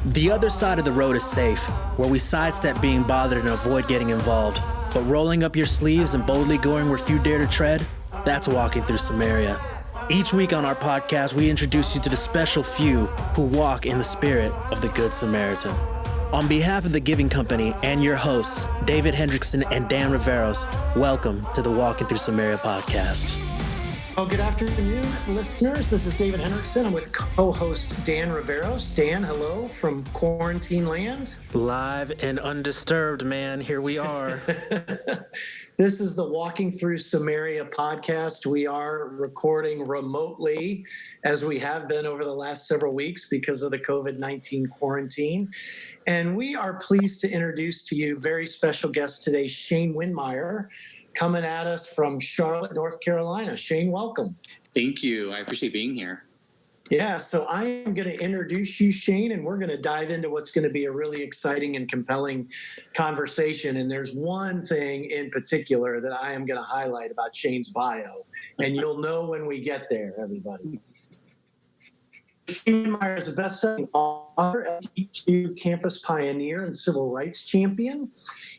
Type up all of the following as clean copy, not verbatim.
The other side of the road is safe, where we sidestep being bothered and avoid getting involved. But rolling up your sleeves and boldly going where few dare to tread, that's walking through Samaria. Each week on our podcast, we introduce you to the special few who walk in the spirit of the Good Samaritan. On behalf of the Giving Company and your hosts, David Hendrickson and Dan Riveros, welcome to the Walking Through Samaria podcast. Well, good afternoon, listeners. This is David Hendrickson. I'm with co-host Dan Riveros. Dan, hello from quarantine land. Live and undisturbed, man. Here we are. This is the Walking Through Samaria podcast. We are recording remotely, as we have been over the last several weeks because of the COVID-19 quarantine. And we are pleased to introduce to you very special guest today, Shane Windmeyer, coming at us from Charlotte, North Carolina. Shane, welcome. Thank you. I appreciate being here. Yeah, so I am going to introduce you, Shane, and we're going to dive into what's going to be a really exciting and compelling conversation. And there's one thing in particular that I am going to highlight about Shane's bio, and you'll know when we get there, everybody. Shane Windmeyer is a best-selling author, LGBTQ campus pioneer, and civil rights champion.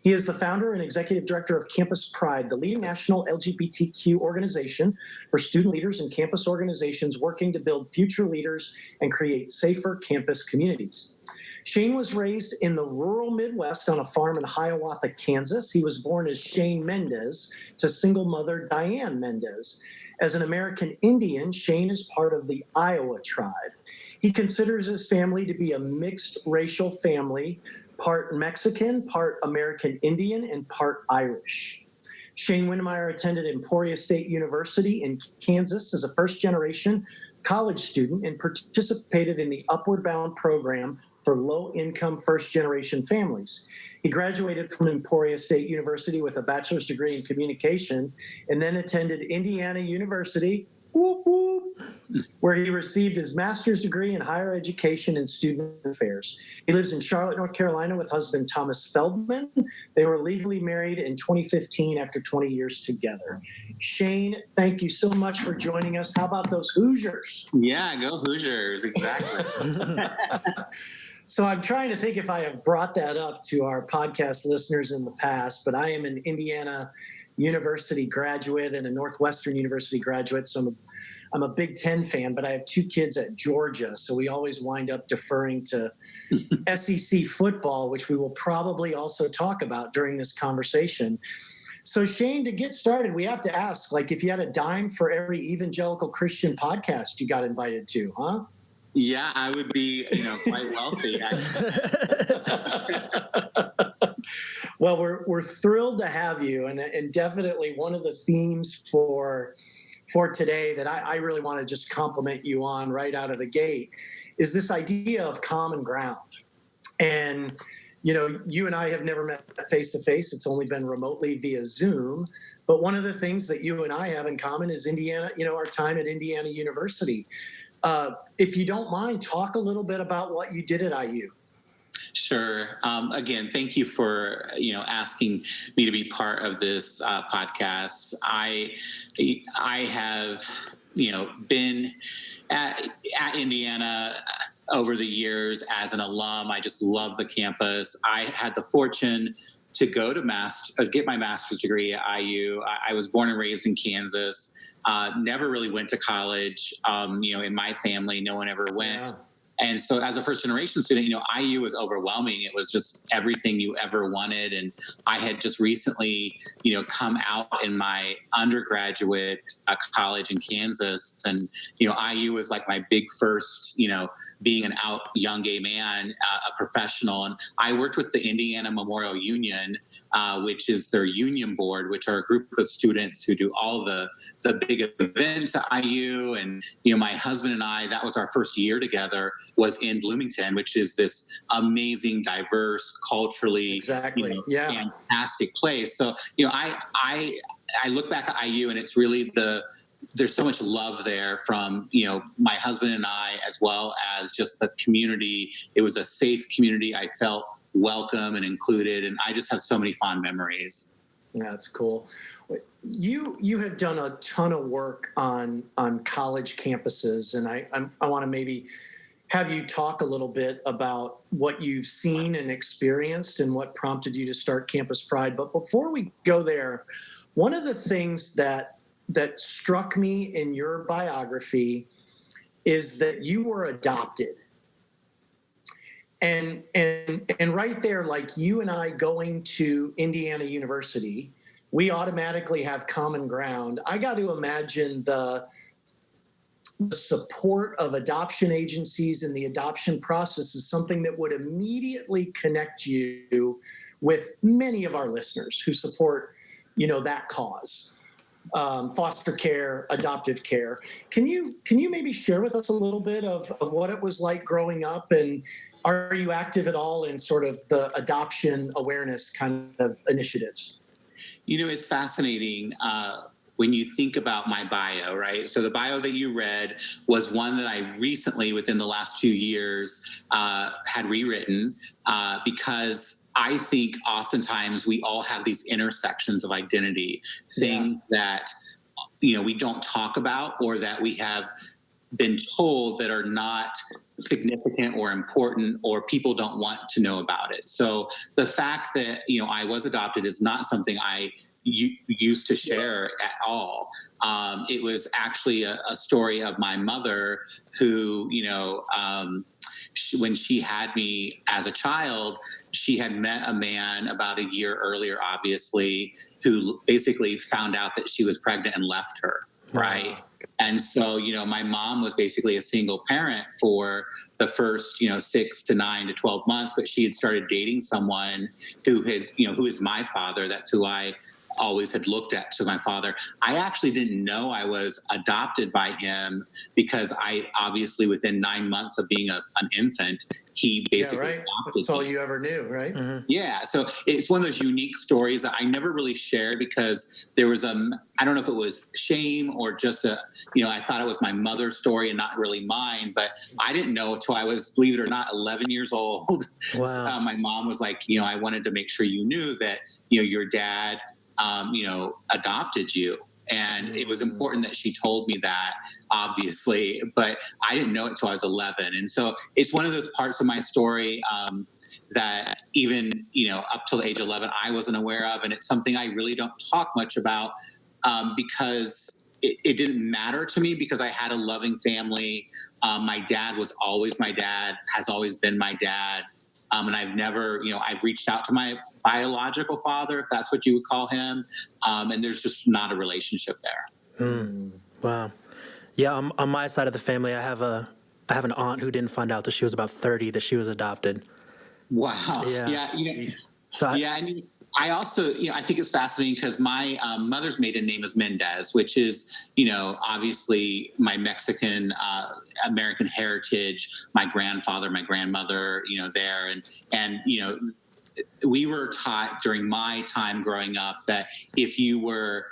He is the founder and executive director of Campus Pride, the leading national LGBTQ organization for student leaders and campus organizations working to build future leaders and create safer campus communities. Shane was raised in the rural Midwest on a farm in Hiawatha, Kansas. He was born as Shane Mendez to single mother Diane Mendez. As an American Indian, Shane is part of the Iowa tribe. He considers his family to be a mixed racial family, part Mexican, part American Indian, and part Irish. Shane Windmeyer attended Emporia State University in Kansas as a first-generation college student and participated in the Upward Bound program for low-income first-generation families. He graduated from Emporia State University with a bachelor's degree in communication and then attended Indiana University, whoop, whoop, where he received his master's degree in higher education and student affairs. He lives in Charlotte, North Carolina with husband Thomas Feldman. They were legally married in 2015 after 20 years together. Shane, thank you so much for joining us. How about those Hoosiers? Yeah, go Hoosiers, exactly. So I'm trying to think if I have brought that up to our podcast listeners in the past, but I am an Indiana University graduate and a Northwestern University graduate, so I'm a Big Ten fan, but I have two kids at Georgia, so we always wind up deferring to SEC football, which we will probably also talk about during this conversation. So Shane, to get started, we have to ask, like, if you had a dime for every evangelical Christian podcast you got invited to, huh? Yeah, I would be, quite wealthy. Well, we're thrilled to have you, and definitely one of the themes for today that I really want to just compliment you on right out of the gate is this idea of common ground. And you and I have never met face to face; it's only been remotely via Zoom. But one of the things that you and I have in common is Indiana. Our time at Indiana University. If you don't mind, talk a little bit about what you did at IU. Sure. Again, thank you for, asking me to be part of this podcast. I have, been at Indiana over the years as an alum. I just love the campus. I had the fortune to go to get my master's degree at IU. I was born and raised in Kansas. Never really went to college. In my family, no one ever went. Yeah. And so as a first generation student, IU was overwhelming. It was just everything you ever wanted. And I had just recently, come out in my undergraduate college in Kansas. And, IU was like my big first, being an out young gay man, a professional. And I worked with the Indiana Memorial Union, which is their union board, which are a group of students who do all the big events at IU. And, my husband and I, that was our first year together, was in Bloomington, which is this amazing, diverse, culturally fantastic place. So, I look back at IU and it's really there's so much love there from, my husband and I, as well as just the community. It was a safe community. I felt welcome and included, and I just have so many fond memories. Yeah, that's cool. You have done a ton of work on college campuses, and I want to maybe have you talk a little bit about what you've seen and experienced and what prompted you to start Campus Pride. But before we go there, one of the things that struck me in your biography is that you were adopted. And right there, like you and I going to Indiana University, we automatically have common ground. I got to imagine the support of adoption agencies and the adoption process is something that would immediately connect you with many of our listeners who support, that cause, foster care, adoptive care. Can you maybe share with us a little bit of what it was like growing up, and are you active at all in sort of the adoption awareness kind of initiatives? It's fascinating when you think about my bio, right? So the bio that you read was one that I recently, within the last 2 years, had rewritten because I think oftentimes we all have these intersections of identity, things that, we don't talk about or that we have been told that are not significant or important, or people don't want to know about it. So the fact that, I was adopted is not something I used to share at all. It was actually a story of my mother who, when she had me as a child, she had met a man about a year earlier, obviously, who basically found out that she was pregnant and left her, right? And so, my mom was basically a single parent for the first, 6 to 9 to 12 months, but she had started dating someone who is my father. That's who I always had looked at to my father. I actually didn't know I was adopted by him because I obviously, within 9 months of being an infant, he basically adopted That's all me. you ever knew, right? Mm-hmm. Yeah. So it's one of those unique stories that I never really shared because there was I don't know if it was shame or just I thought it was my mother's story and not really mine, but I didn't know until I was, believe it or not, 11 years old. Wow. My mom was like, I wanted to make sure you knew that, your dad, adopted you. And it was important that she told me that, obviously, but I didn't know it till I was 11. And so it's one of those parts of my story that even, up till the age of 11, I wasn't aware of. And it's something I really don't talk much about because it didn't matter to me because I had a loving family. My dad was always my dad, has always been my dad. And I've never, I've reached out to my biological father, if that's what you would call him. And there's just not a relationship there. Wow. Yeah. On my side of the family, I have an aunt who didn't find out till she was about 30 that she was adopted. Wow. Yeah. I also, I think it's fascinating because my mother's maiden name is Mendez, which is, obviously my Mexican American heritage. My grandfather, my grandmother, there, and we were taught during my time growing up that if you were,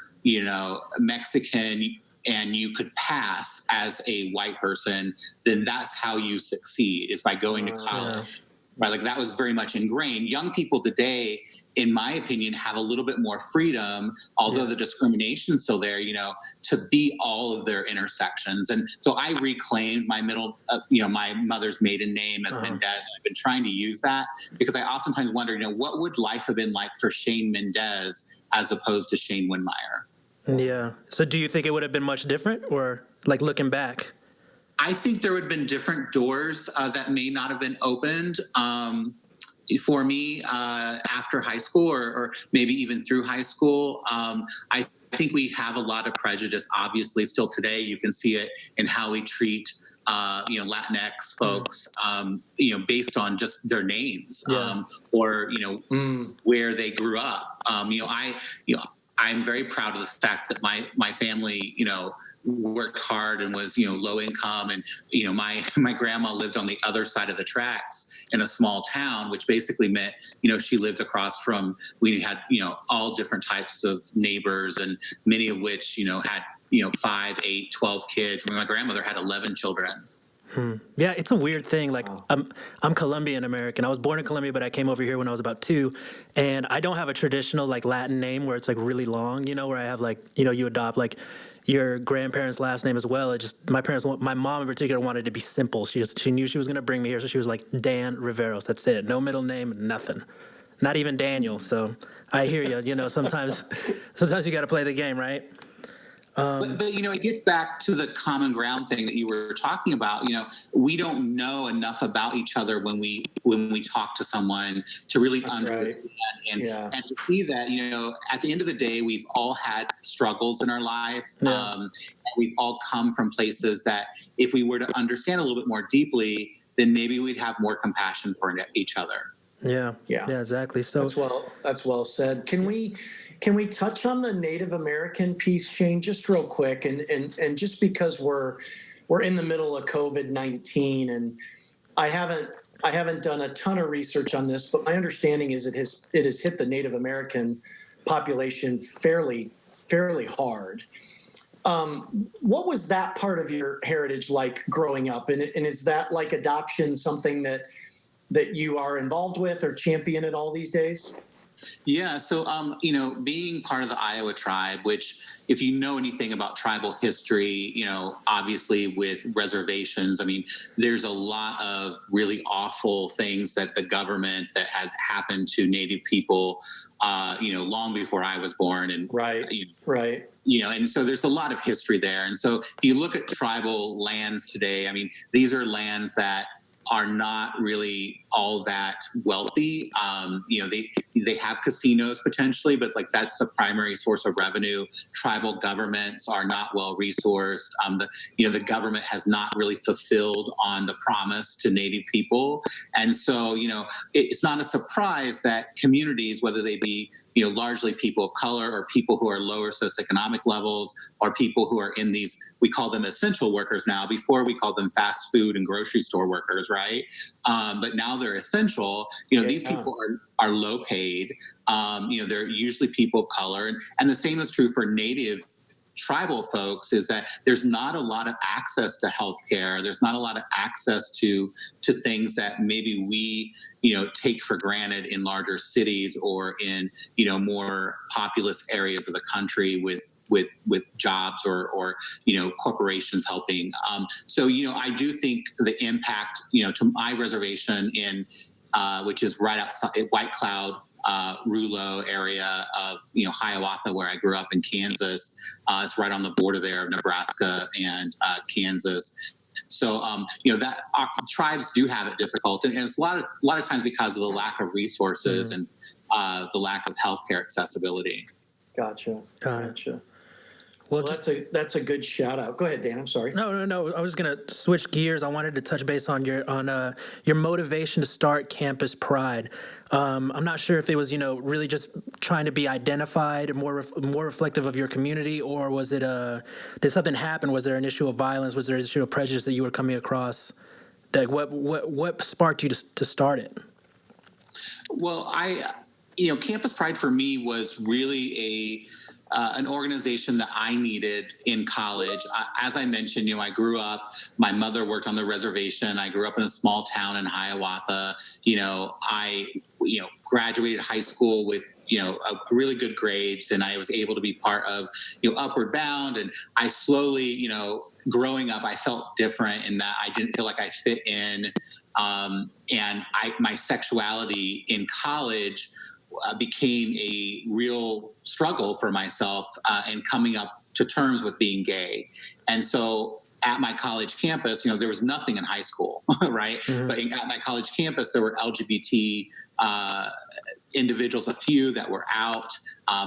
Mexican and you could pass as a white person, then that's how you succeed, is by going to college. Right, like that was very much ingrained. Young people today, in my opinion, have a little bit more freedom, although the discrimination's still there, to be all of their intersections. And so I reclaimed my my mother's maiden name as Mendez. And I've been trying to use that because I oftentimes wonder, what would life have been like for Shane Mendez as opposed to Shane Windmeyer? Yeah. So do you think it would have been much different, or like looking back? I think there would have been different doors that may not have been opened for me after high school or maybe even through high school. I think we have a lot of prejudice, obviously, still today. You can see it in how we treat Latinx folks, based on just their names or where they grew up. I'm very proud of the fact that my family, worked hard and was, low income. And, my grandma lived on the other side of the tracks in a small town, which basically meant, she lived across from, we had, all different types of neighbors and many of which, had, 5, 8, 12 kids. I mean, my grandmother had 11 children. Yeah, it's a weird thing. Like, I'm Colombian American. I was born in Colombia, but I came over here when I was about 2. And I don't have a traditional, like, Latin name where it's, like, really long, where I have, like, you adopt, like, your grandparents' last name as well. It just my mom in particular wanted to be simple. She knew she was going to bring me here, so she was like Dan Riveros. That's it. No middle name, nothing. Not even Daniel. So I hear you. You know, sometimes you got to play the game, right? But you know, it gets back to the common ground thing that you were talking about. You know, we don't know enough about each other when we talk to someone to really understand and to see that, you know, at the end of the day, we've all had struggles in our life. And we've all come from places that if we were to understand a little bit more deeply, then maybe we'd have more compassion for each other. Yeah, exactly. So that's well said. Can we touch on the Native American piece, Shane, just real quick, and just because we're in the middle of COVID-19, and I haven't done a ton of research on this, but my understanding is it has hit the Native American population fairly hard. What was that part of your heritage like growing up, and is that like adoption something that you are involved with or champion at all these days? Yeah. So, you know, being part of the Iowa tribe, which if you know anything about tribal history, you know, obviously with reservations, I mean, there's a lot of really awful things that the government that has happened to Native people, you know, long before I was born. And you know, and so there's a lot of history there. And so if you look at tribal lands today, I mean, these are lands that are not really all that wealthy. You know, they have casinos potentially, but like that's the primary source of revenue. Tribal governments are not well resourced. The government has not really fulfilled on the promise to Native people. And so, you know, it's not a surprise that communities, whether they be, you know, largely people of color or people who are lower socioeconomic levels or people who are in these, we call them essential workers now. Before we called them fast food and grocery store workers, right? But now they're essential. You know, these people are low paid. You know, they're usually people of color. And the same is true for Native tribal folks, is that there's not a lot of access to healthcare. There's not a lot of access to things that maybe we, you know, take for granted in larger cities or in, you know, more populous areas of the country with jobs or you know, corporations helping. So, you know, I do think the impact, you know, to my reservation in which is right outside White Cloud, Rulo area of, you know, Hiawatha, where I grew up in Kansas. It's right on the border there of Nebraska and Kansas. So, you know, that tribes do have it difficult, and it's a lot of times because of the lack of resources and the lack of healthcare accessibility. Gotcha. Well, that's a good shout out. Go ahead, Dan. I'm sorry. No. I was gonna switch gears. I wanted to touch base on your motivation to start Campus Pride. I'm not sure if it was, you know, really just trying to be identified and more reflective of your community, or was it did something happen? Was there an issue of violence? Was there an issue of prejudice that you were coming across? Like what sparked you to start it? Well, you know, Campus Pride for me was really an organization that I needed in college. As I mentioned, you know, I grew up, my mother worked on the reservation. I grew up in a small town in Hiawatha. You know, I graduated high school with, you know, really good grades, and I was able to be part of, you know, Upward Bound. And I slowly, you know, growing up, I felt different in that I didn't feel like I fit in. And my sexuality in college became a real struggle for myself and coming up to terms with being gay. And so at my college campus, you know, there was nothing in high school, right? Mm-hmm. But at my college campus, there were LGBT individuals, a few that were out.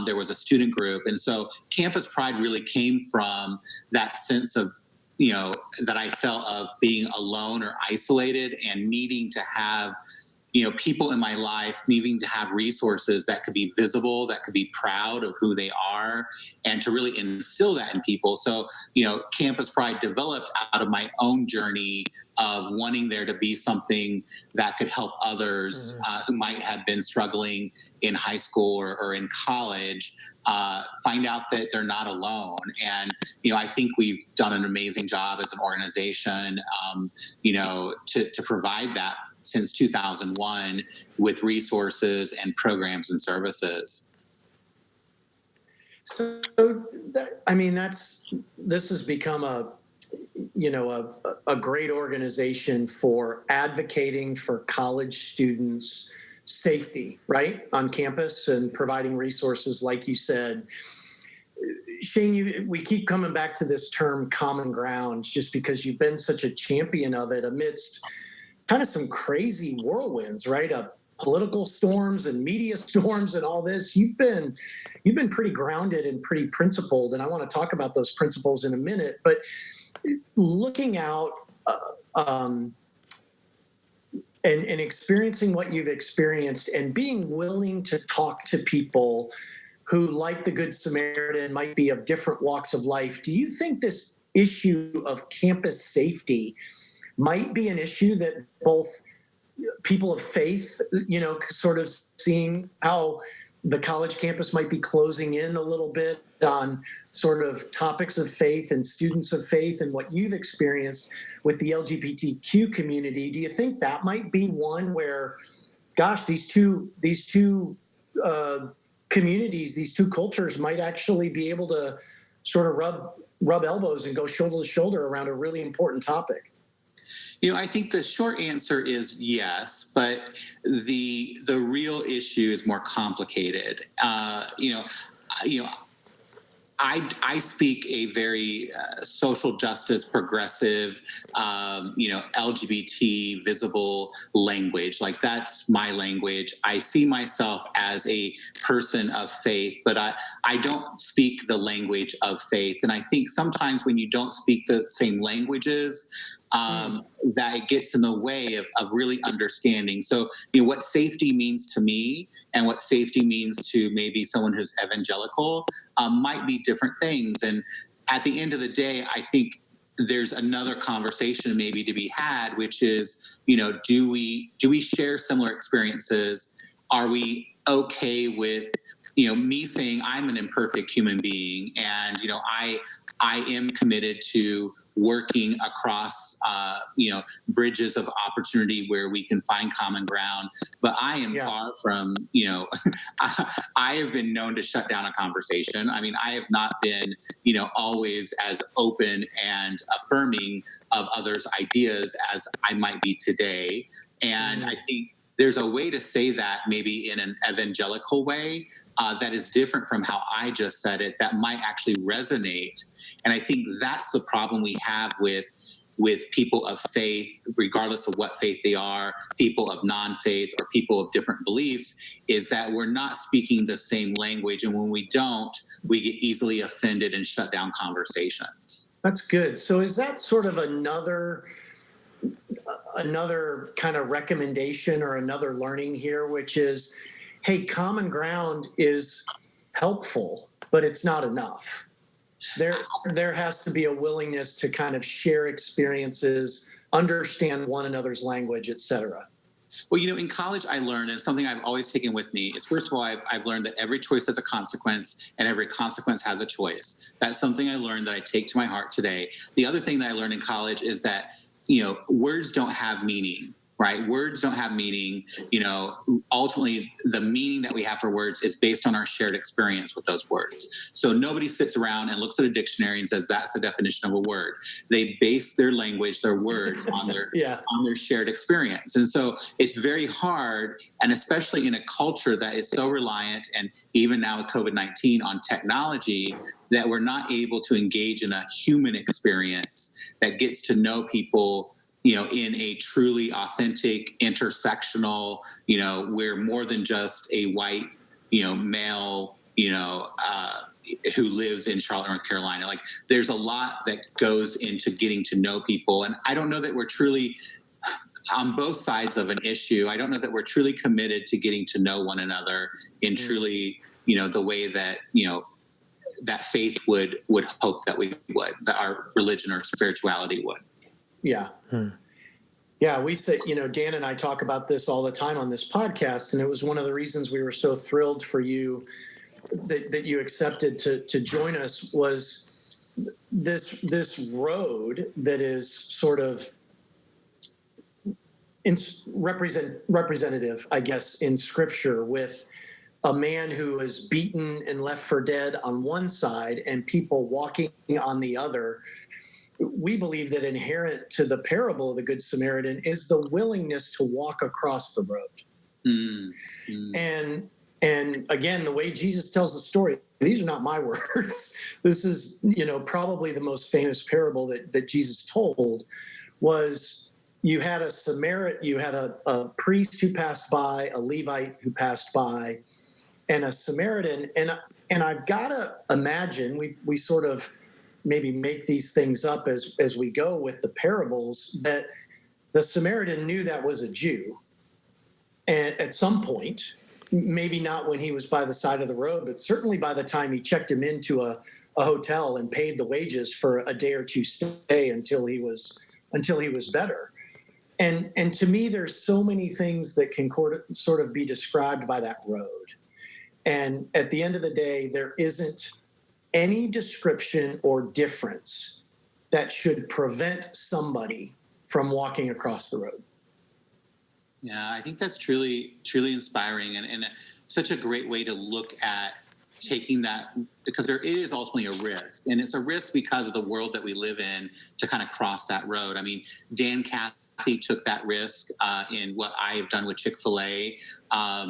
There was a student group. And so Campus Pride really came from that sense of, you know, that I felt of being alone or isolated and needing to have, you know, people in my life needing to have resources that could be visible, that could be proud of who they are, and to really instill that in people. So, you know, Campus Pride developed out of my own journey of wanting there to be something that could help others who might have been struggling in high school or in college find out that they're not alone. And, you know, I think we've done an amazing job as an organization, you know, to provide that since 2001 with resources and programs and services. So, this has become a great organization for advocating for college students' safety, right, on campus and providing resources, like you said. Shane, we keep coming back to this term common ground just because you've been such a champion of it amidst kind of some crazy whirlwinds, right? Political storms and media storms and all this. You've been pretty grounded and pretty principled, and I want to talk about those principles in a minute. But looking out and experiencing what you've experienced and being willing to talk to people who, like the Good Samaritan, might be of different walks of life, do you think this issue of campus safety might be an issue that both people of faith, sort of seeing how the college campus might be closing in a little bit on sort of topics of faith and students of faith and what you've experienced with the LGBTQ community? Do you think that might be one where, gosh, these two communities, these two cultures might actually be able to sort of rub elbows and go shoulder to shoulder around a really important topic? I think the short answer is yes, but the real issue is more complicated. I speak a very social justice, progressive, LGBT visible language. Like, that's my language. I see myself as a person of faith, but I don't speak the language of faith. And I think sometimes when you don't speak the same languages, that it gets in the way of really understanding. So, what safety means to me and what safety means to maybe someone who's evangelical might be different things. And at the end of the day, I think there's another conversation maybe to be had, which is, do we share similar experiences? Are we okay with, me saying I'm an imperfect human being, and, I am committed to working across, bridges of opportunity where we can find common ground. But I am far from, I have been known to shut down a conversation. I mean, I have not been, always as open and affirming of others' ideas as I might be today. And I think there's a way to say that maybe in an evangelical way that is different from how I just said it, that might actually resonate. And I think that's the problem we have with people of faith, regardless of what faith they are, people of non-faith or people of different beliefs, is that we're not speaking the same language. And when we don't, we get easily offended and shut down conversations. That's good. So is that sort of another kind of recommendation or another learning here, which is, hey, common ground is helpful, but it's not enough. There has to be a willingness to kind of share experiences, understand one another's language, et cetera. Well, in college I learned, and something I've always taken with me is, first of all, I've learned that every choice has a consequence and every consequence has a choice. That's something I learned that I take to my heart today. The other thing that I learned in college is that, words don't have meaning, right? Words don't have meaning. Ultimately, the meaning that we have for words is based on our shared experience with those words. So nobody sits around and looks at a dictionary and says that's the definition of a word. They base their language, their words on their on their shared experience. And so it's very hard, and especially in a culture that is so reliant, and even now with COVID-19, on technology, that we're not able to engage in a human experience that gets to know people, in a truly authentic, intersectional, we're more than just a white, male, who lives in Charlotte, North Carolina. Like, there's a lot that goes into getting to know people. And I don't know that we're truly, on both sides of an issue, I don't know that we're truly committed to getting to know one another in truly, the way that, that faith would hope that we would, that our religion or spirituality would. Yeah. Yeah, we say, Dan and I talk about this all the time on this podcast, and it was one of the reasons we were so thrilled for you that you accepted to join us, was this road that is sort of representative, I guess, in Scripture, with a man who is beaten and left for dead on one side and people walking on the other, we believe that inherent to the parable of the Good Samaritan is the willingness to walk across the road. And again, the way Jesus tells the story, these are not my words. This is, probably the most famous parable that Jesus told. Was you had a priest who passed by, a Levite who passed by, and a Samaritan. And I've got to imagine we sort of maybe make these things up as we go with the parables, that the Samaritan knew that was a Jew. And at some point, maybe not when he was by the side of the road, but certainly by the time he checked him into a hotel and paid the wages for a day or two stay until he was better. And to me, there's so many things that can sort of be described by that road. And at the end of the day, there isn't any description or difference that should prevent somebody from walking across the road. Yeah, I think that's truly, truly inspiring and such a great way to look at taking that, because there is ultimately a risk, and it's a risk because of the world that we live in to kind of cross that road. I mean, Dan Cathy took that risk in what I have done with Chick-fil-A,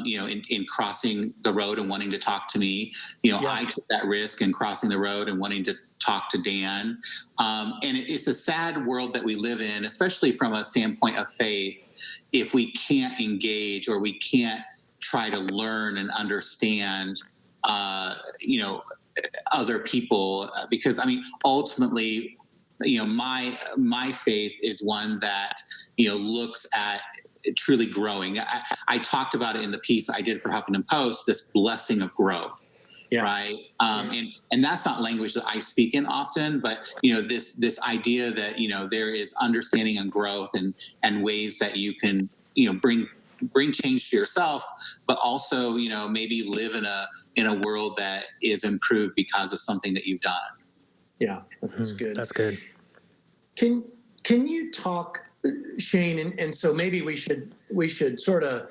in crossing the road and wanting to talk to me. I took that risk in crossing the road and wanting to talk to Dan. And it's a sad world that we live in, especially from a standpoint of faith, if we can't engage or we can't try to learn and understand, other people. Because, ultimately, my faith is one that, looks at truly growing. I talked about it in the piece I did for Huffington Post, this blessing of growth. Yeah. Right. And that's not language that I speak in often, but, this idea that, there is understanding and growth and ways that you can, bring change to yourself, but also, maybe live in a world that is improved because of something that you've done. Yeah, that's good. That's good. Can you talk, Shane? And so maybe we should sort of,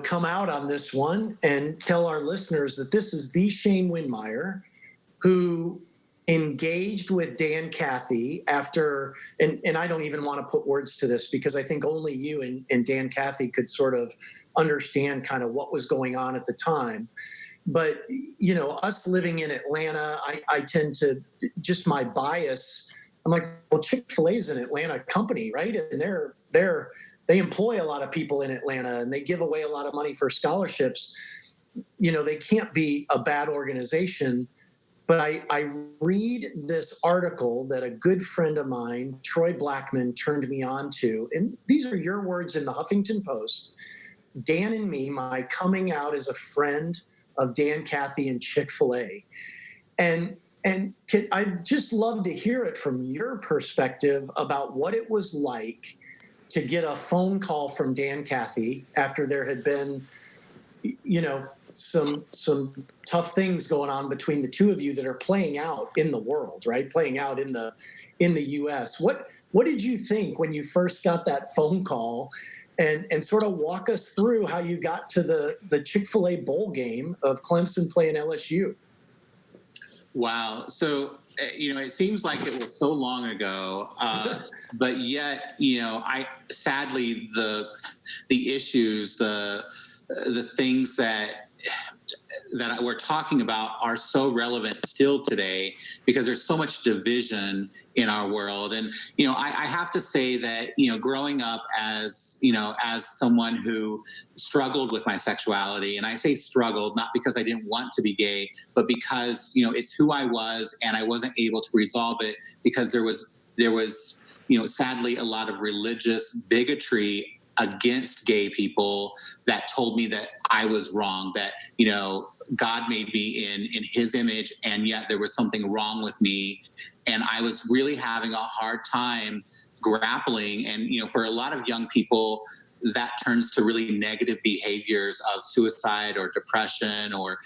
come out on this one and tell our listeners that this is the Shane Windmeyer who engaged with Dan Cathy after, and I don't even want to put words to this because I think only you and Dan Cathy could sort of understand kind of what was going on at the time. But, us living in Atlanta, I tend to, just my bias, I'm like, well, Chick-fil-A's an Atlanta company, right? And they employ a lot of people in Atlanta and they give away a lot of money for scholarships. They can't be a bad organization. But I read this article that a good friend of mine, Troy Blackman, turned me on to. And these are your words in the Huffington Post. Dan and me, my coming out as a friend of Dan Cathy and Chick-fil-A. And I'd just love to hear it from your perspective about what it was like to get a phone call from Dan Cathy after there had been, some tough things going on between the two of you that are playing out in the world, right? Playing out in the U.S. What did you think when you first got that phone call? And sort of walk us through how you got to the Chick-fil-A bowl game of Clemson playing LSU. Wow. So, it seems like it was so long ago, but yet, sadly, the issues, the things that we're talking about are so relevant still today because there's so much division in our world. And, I have to say that, growing up as someone who struggled with my sexuality, and I say struggled, not because I didn't want to be gay, but because, it's who I was and I wasn't able to resolve it because there was, sadly a lot of religious bigotry against gay people that told me that I was wrong, that, God made me in his image, and yet there was something wrong with me. And I was really having a hard time grappling. And, for a lot of young people, that turns to really negative behaviors of suicide or depression or,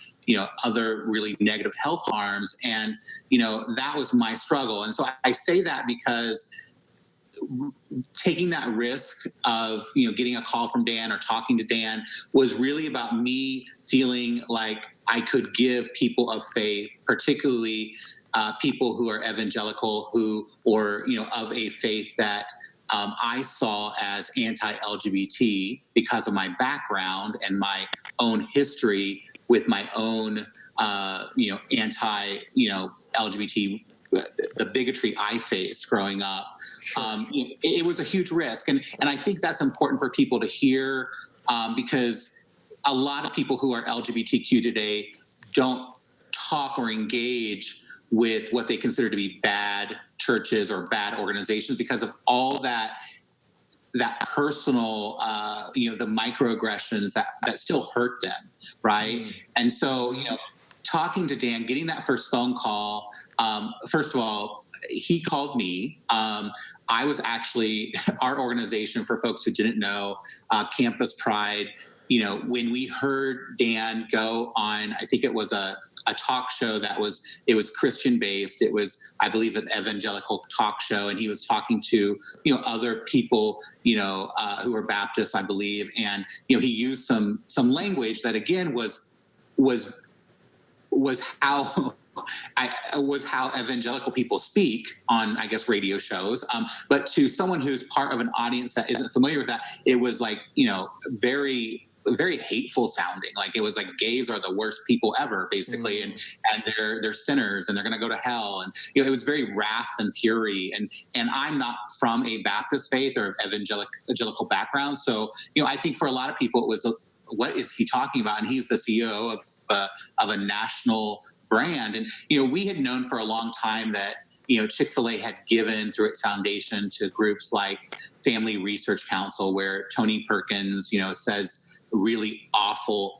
other really negative health harms. And, that was my struggle. And so I say that because taking that risk of, getting a call from Dan or talking to Dan was really about me feeling like I could give people of faith, particularly people who are evangelical, or of a faith that I saw as anti-LGBT because of my background and my own history with my own, LGBT, the bigotry I faced growing up. Sure. It was a huge risk. And I think that's important for people to hear, because a lot of people who are LGBTQ today don't talk or engage with what they consider to be bad churches or bad organizations because of all that personal, the microaggressions that still hurt them, right? And so, talking to Dan, getting that first phone call, first of all, he called me. I was actually, our organization, for folks who didn't know, Campus Pride, when we heard Dan go on, I think it was a talk show it was Christian based. It was, I believe, an evangelical talk show. And he was talking to, other people, who were Baptists, I believe. And, he used some language that, again, was how evangelical people speak on, I guess, radio shows. But to someone who's part of an audience that isn't familiar with that, it was like, very, very hateful sounding. Like it was like gays are the worst people ever, basically, and they're sinners and they're going to go to hell. And it was very wrath and fury. And I'm not from a Baptist faith or evangelical background, so I think for a lot of people it was, what is he talking about? And he's the CEO of a national brand. And, we had known for a long time that, Chick-fil-A had given through its foundation to groups like Family Research Council, where Tony Perkins, says really awful,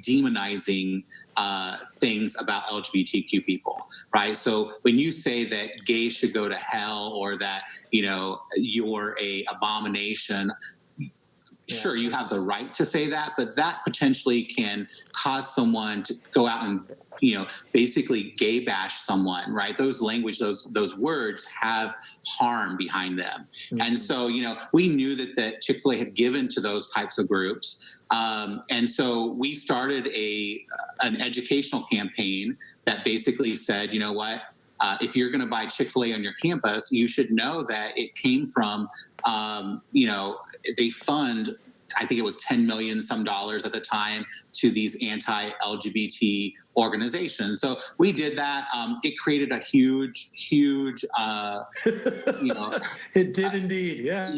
demonizing things about LGBTQ people, right? So when you say that gays should go to hell or that, you're a abomination, sure, you have the right to say that, but that potentially can cause someone to go out and, basically gay bash someone, right? Those words have harm behind them. Mm-hmm. And so, we knew that Chick-fil-A had given to those types of groups. And so we started an educational campaign that basically said, if you're going to buy Chick-fil-A on your campus, you should know that it came from, they fund, I think it was $10 million some dollars at the time, to these anti-LGBT organizations. So we did that. It created a huge, It did indeed, yeah.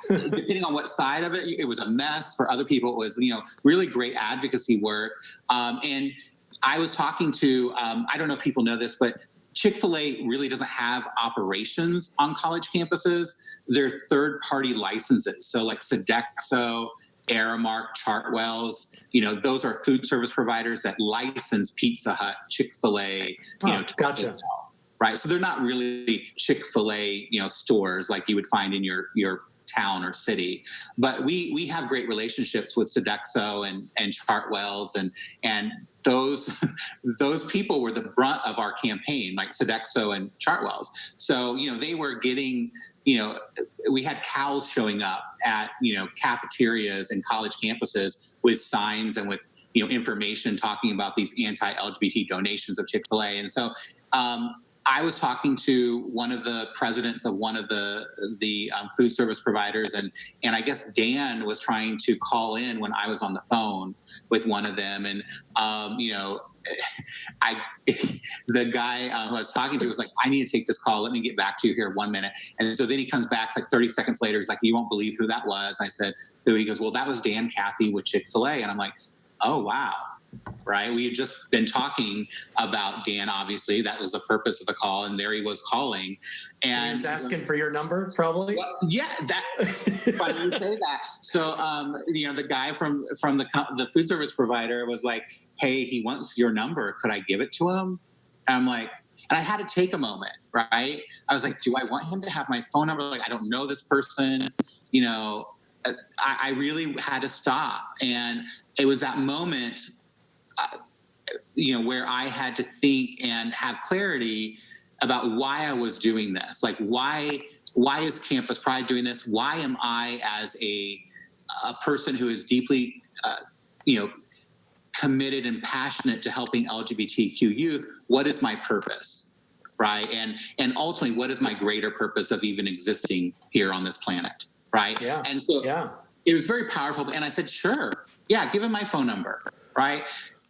Depending on what side of it, it was a mess. For other people, it was, really great advocacy work. And I was talking to, I don't know if people know this, but Chick-fil-A really doesn't have operations on college campuses. They're third-party licenses. So like Sodexo, Aramark, Chartwell's, those are food service providers that license Pizza Hut, Chick-fil-A, gotcha. Right. So they're not really Chick-fil-A, stores like you would find in your town or city. But we have great relationships with Sodexo and Chartwell's and those people were the brunt of our campaign, like Sodexo and Chartwell's. So, they were getting, we had cows showing up at, cafeterias and college campuses with signs and with, information talking about these anti-LGBT donations of Chick-fil-A. And so I was talking to one of the presidents of one of the food service providers, and I guess Dan was trying to call in when I was on the phone with one of them, and the guy who I was talking to was like, "I need to take this call. Let me get back to you here 1 minute." And so then he comes back like 30 seconds later. He's like, "You won't believe who that was." I said, "Who?" He goes, "Well, that was Dan Cathy with Chick-fil-A." And I'm like, "Oh wow." Right. We had just been talking about Dan, obviously. That was the purpose of the call. And there he was calling. And he was asking for your number, probably. Well, yeah, funny you say that. So, the guy from the food service provider was like, "Hey, he wants your number. Could I give it to him?" And I'm like, and I had to take a moment, right? I was like, do I want him to have my phone number? Like, I don't know this person, I really had to stop. And it was that moment where I had to think and have clarity about why I was doing this. Like, why why is Campus Pride doing this? Why am I, as a person who is deeply, committed and passionate to helping LGBTQ youth, what is my purpose, right? And ultimately, what is my greater purpose of even existing here on this planet, right? Yeah. And so it was very powerful. And I said, sure, yeah, give him my phone number, right?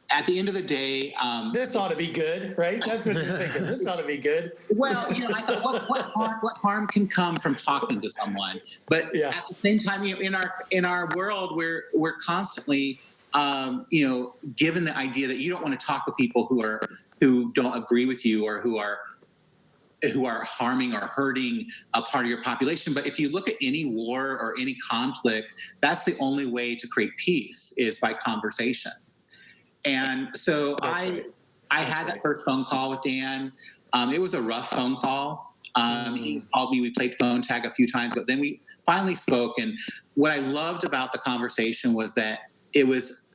At the end of the day, this ought to be good, right? That's what you're thinking. This ought to be good. Well, I thought, what harm can come from talking to someone? But at the same time, in our world, we're constantly, given the idea that you don't want to talk with people who don't agree with you or who are harming or hurting a part of your population. But if you look at any war or any conflict, that's the only way to create peace is by conversation. And so I had that first phone call with Dan. It was a rough phone call. He called me. We played phone tag a few times, but then we finally spoke. And what I loved about the conversation was that it was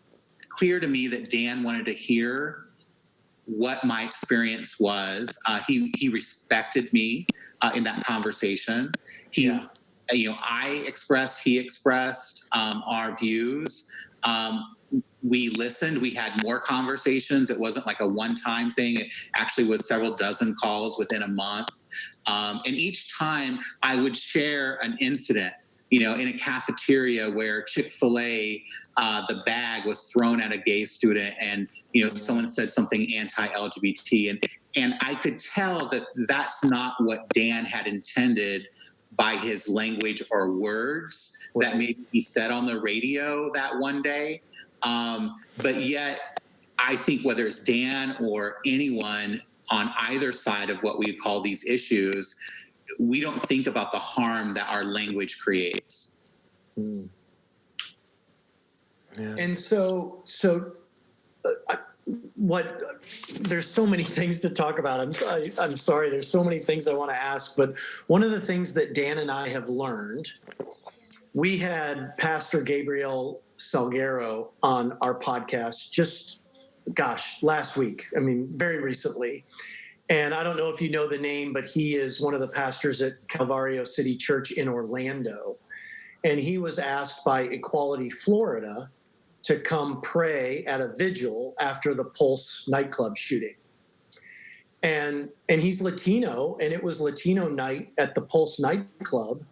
clear to me that Dan wanted to hear what my experience was. He respected me in that conversation. I expressed, he expressed our views. We listened. We had more conversations. It wasn't like a one-time thing. It actually was several dozen calls within a month. And each time I would share an incident, in a cafeteria where Chick-fil-A, the bag was thrown at a gay student and, someone said something anti-LGBT. And I could tell that that's not what Dan had intended by his language or words that maybe he said on the radio that one day. But yet, I think whether it's Dan or anyone on either side of what we call these issues, we don't think about the harm that our language creates. Yeah. And so there's so many things to talk about. I'm sorry. There's so many things I want to ask, but one of the things that Dan and I have learned, we had Pastor Gabriel Salguero on our podcast last week. I mean, very recently. And I don't know if you know the name, but he is one of the pastors at Calvario City Church in Orlando. And he was asked by Equality Florida to come pray at a vigil after the Pulse nightclub shooting. And he's Latino, and it was Latino night at the Pulse nightclub.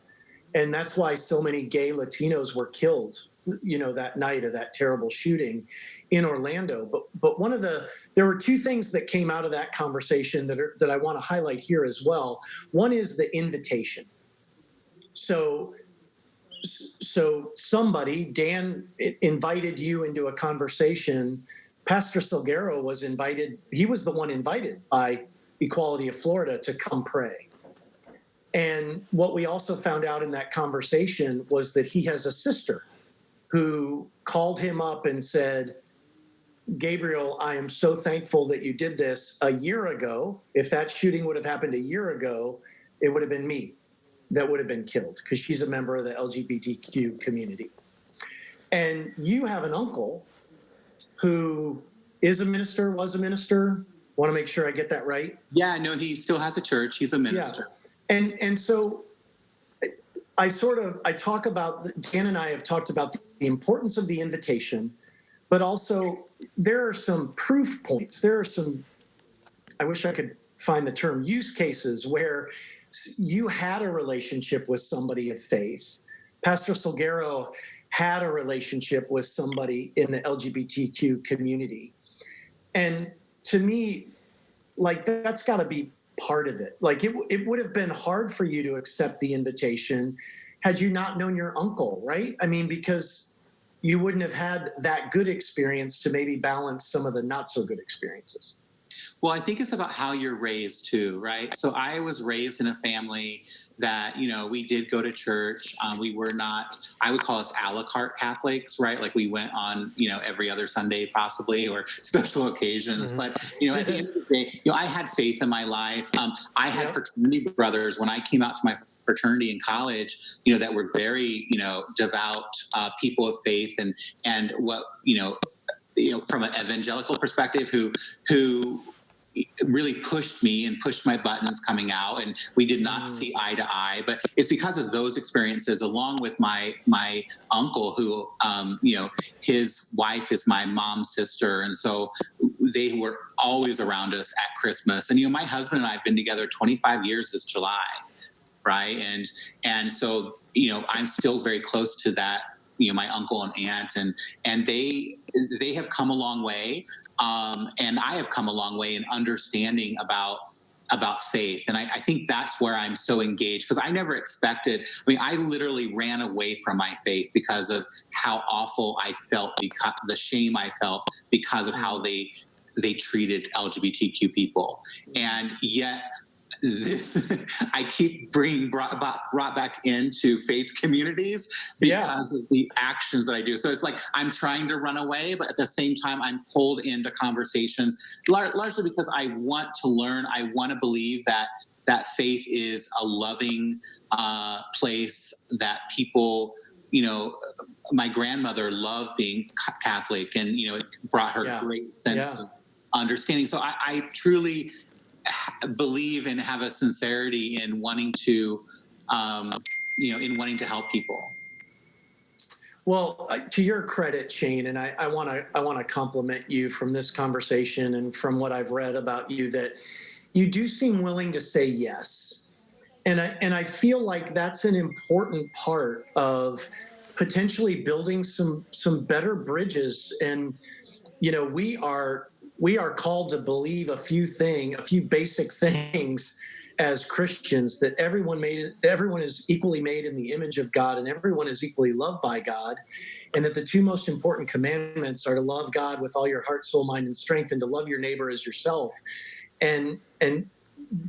And that's why so many gay Latinos were killed, that night of that terrible shooting in Orlando. But there were two things that came out of that conversation that I want to highlight here as well. One is the invitation. So somebody, Dan, invited you into a conversation. Pastor Salguero was invited. He was the one invited by Equality of Florida to come pray. And what we also found out in that conversation was that he has a sister who called him up and said, Gabriel, I am so thankful that you did this a year ago. If that shooting would have happened a year ago, it would have been me that would have been killed, because she's a member of the LGBTQ community. And you have an uncle who is a minister, was a minister. Want to make sure I get that right? Yeah, no, he still has a church. He's a minister. Yeah. And so I talk about, Dan and I have talked about the importance of the invitation, but also there are some proof points. There are some, I wish I could find the term, use cases where you had a relationship with somebody of faith. Pastor Salguero had a relationship with somebody in the LGBTQ community. And to me, that's got to be part of it. It would have been hard for you to accept the invitation had you not known your uncle, right? I mean, because you wouldn't have had that good experience to maybe balance some of the not so good experiences. Well, I think it's about how you're raised too, right? So I was raised in a family that, we did go to church. We were not, I would call us a la carte Catholics, right? Like we went on, every other Sunday possibly, or special occasions. Mm-hmm. But, at the end of the day, I had faith in my life. I had fraternity brothers when I came out to my fraternity in college, that were very, devout people of faith and what, from an evangelical perspective who really pushed me and pushed my buttons coming out, and we did not see eye to eye. But it's because of those experiences, along with my uncle, who his wife is my mom's sister, and so they were always around us at Christmas. And my husband and I have been together 25 years this July, right? And so I'm still very close to that. My uncle and aunt, and they have come a long way, and I have come a long way in understanding about faith. And I think that's where I'm so engaged, because I never expected. I literally ran away from my faith because of how awful I felt, because the shame I felt because of how they treated LGBTQ people, and yet. I keep bringing brought back into faith communities because of the actions that I do. So it's like I'm trying to run away, but at the same time, I'm pulled into conversations, largely because I want to learn. I want to believe that faith is a loving place, that people, my grandmother loved being Catholic, and, it brought her great sense of understanding. So I truly believe and have a sincerity in wanting to, help people. Well, to your credit, Shane, and I want to compliment you from this conversation and from what I've read about you, that you do seem willing to say yes, and I feel like that's an important part of potentially building some better bridges. And we are called to believe a few basic things as Christians, that everyone is equally made in the image of God, and everyone is equally loved by God, and that the two most important commandments are to love God with all your heart, soul, mind, and strength, and to love your neighbor as yourself. And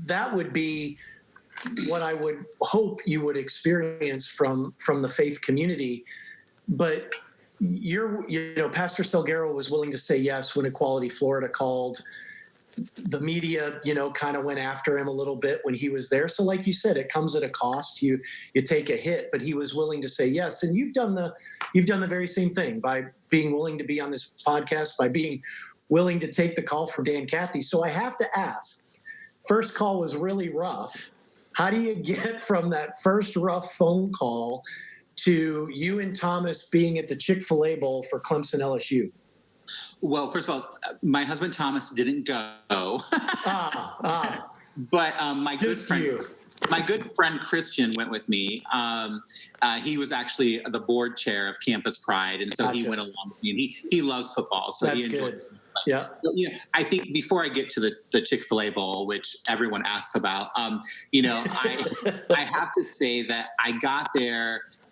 that would be what I would hope you would experience from the faith community. But Pastor Salguero was willing to say yes when Equality Florida called. The media, kind of went after him a little bit when he was there. So like you said, it comes at a cost. You take a hit, but he was willing to say yes. And you've done the very same thing by being willing to be on this podcast, by being willing to take the call from Dan Cathy. So I have to ask, first call was really rough. How do you get from that first rough phone call to you and Thomas being at the Chick-fil-A Bowl for Clemson LSU? Well, first of all, my husband Thomas didn't go. But my good friend Christian went with me. He was actually the board chair of Campus Pride, and so he went along with me. And he loves football, so he enjoyed it. Yeah. I think before I get to the Chick-fil-A Bowl, which everyone asks about, I have to say that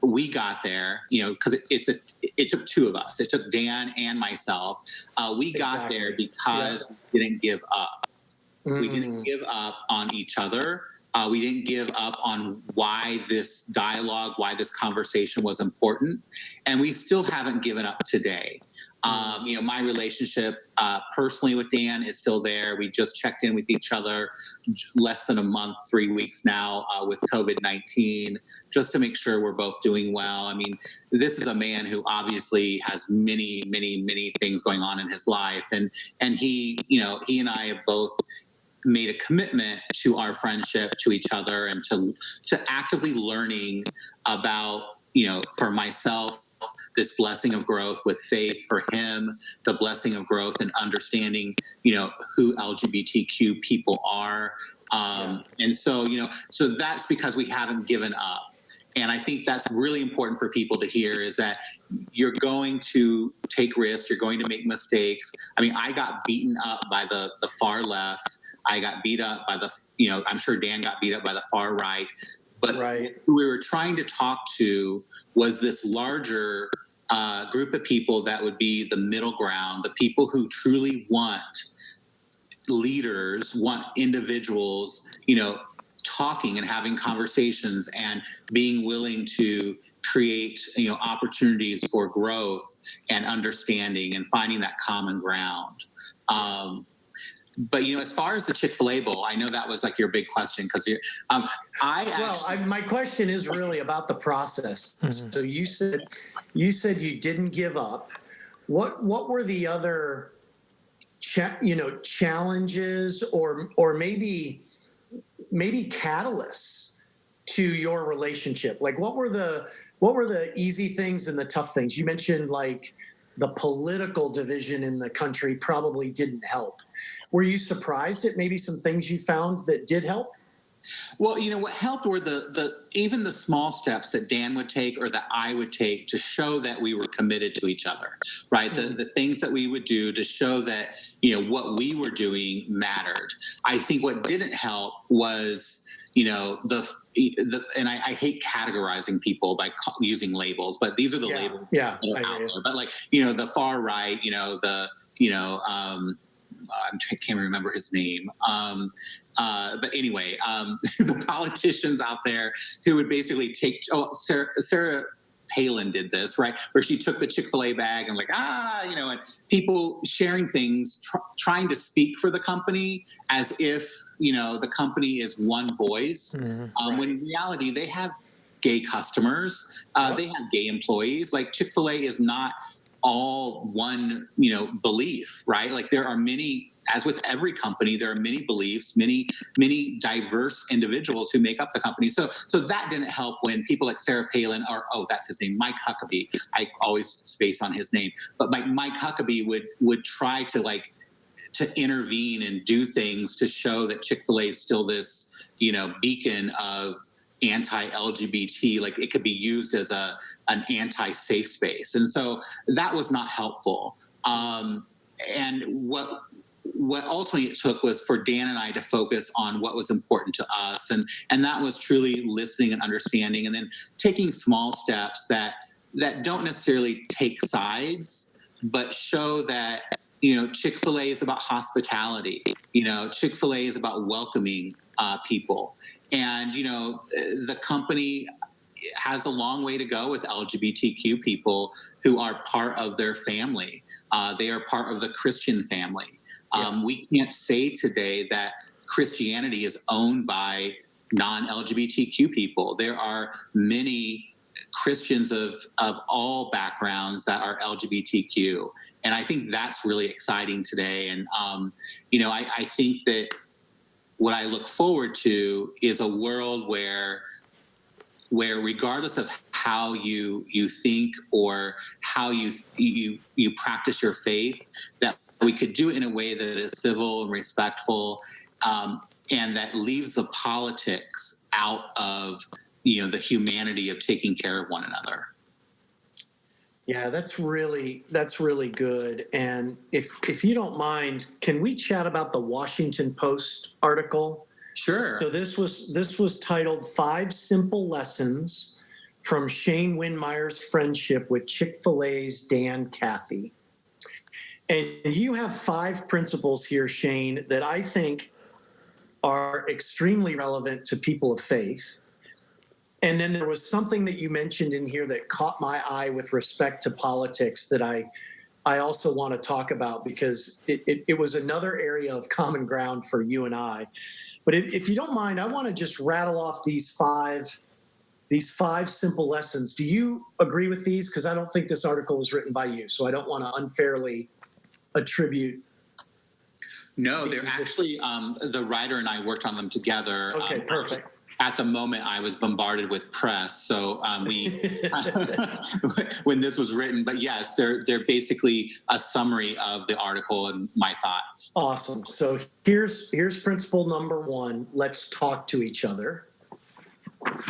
we got there, because it took two of us. It took Dan and myself. We got there because we didn't give up. We didn't give up on each other. We didn't give up on why this dialogue, why this conversation was important. And we still haven't given up today. My relationship personally with Dan is still there. We just checked in with each other less than a month, 3 weeks now with COVID-19, just to make sure we're both doing well. This is a man who obviously has many, many, many things going on in his life. And he and I have both made a commitment to our friendship, to each other, and to actively learning about, for myself, this blessing of growth with faith, for him, the blessing of growth and understanding, who LGBTQ people are. And so that's because we haven't given up. And I think that's really important for people to hear, is that you're going to take risks. You're going to make mistakes. I got beaten up by the far left. I got beat up by I'm sure Dan got beat up by the far right. But who we were trying to talk to was this larger group of people that would be the middle ground, the people who truly want leaders, want individuals, talking and having conversations and being willing to create, opportunities for growth and understanding and finding that common ground. But as far as the Chick-fil-A Bowl, I know that was like your big question, because my question is really about the process. Mm-hmm. So you said you didn't give up. What were the other challenges or maybe catalysts to your relationship? Like what were the easy things and the tough things? You mentioned like the political division in the country probably didn't help. Were you surprised at maybe some things you found that did help? Well, what helped were even the small steps that Dan would take or that I would take to show that we were committed to each other, right? The things that we would do to show that, what we were doing mattered. I think what didn't help was, and I hate categorizing people by using labels, but these are the labels that are out there. But like, the far right, I can't remember his name. But anyway, the politicians out there who would basically take, Sarah Palin did this, right? Where she took the Chick-fil-A bag and and people sharing things, trying to speak for the company as if, the company is one voice. When in reality, they have gay customers, they have gay employees. Like Chick-fil-A is not all one, belief, right? Like there are many, as with every company, there are many beliefs, many diverse individuals who make up the company. So that didn't help when people like Sarah Palin or, that's his name, Mike Huckabee. I always space on his name, but Mike Huckabee would try to intervene and do things to show that Chick-fil-A is still this, beacon of anti-LGBT, like it could be used as an anti-safe space. And so that was not helpful. And what ultimately it took was for Dan and I to focus on what was important to us. And that was truly listening and understanding, and then taking small steps that don't necessarily take sides, but show that, Chick-fil-A is about hospitality. Chick-fil-A is about welcoming people. And, the company has a long way to go with LGBTQ people who are part of their family. They are part of the Christian family. We can't say today that Christianity is owned by non-LGBTQ people. There are many Christians of all backgrounds that are LGBTQ. And I think that's really exciting today. And, I think that what I look forward to is a world where regardless of how you think or how you practice your faith, that we could do it in a way that is civil and respectful, and that leaves the politics out of the humanity of taking care of one another. Yeah, that's really good. And if you don't mind, can we chat about the Washington Post article? Sure. So this was titled 5 Simple Lessons from Shane Windmeyer's Friendship with Chick-fil-A's Dan Cathy. And you have 5 principles here, Shane, that I think are extremely relevant to people of faith. And then there was something that you mentioned in here that caught my eye with respect to politics that I also want to talk about, because it was another area of common ground for you and I. But if you don't mind, I want to just rattle off these five simple lessons. Do you agree with these? Because I don't think this article was written by you, so I don't want to unfairly attribute. No, they're actually, the writer and I worked on them together. Okay, perfect. At the moment, I was bombarded with press, so we when this was written. But yes, they're basically a summary of the article and my thoughts. Awesome. So here's principle number 1: let's talk to each other.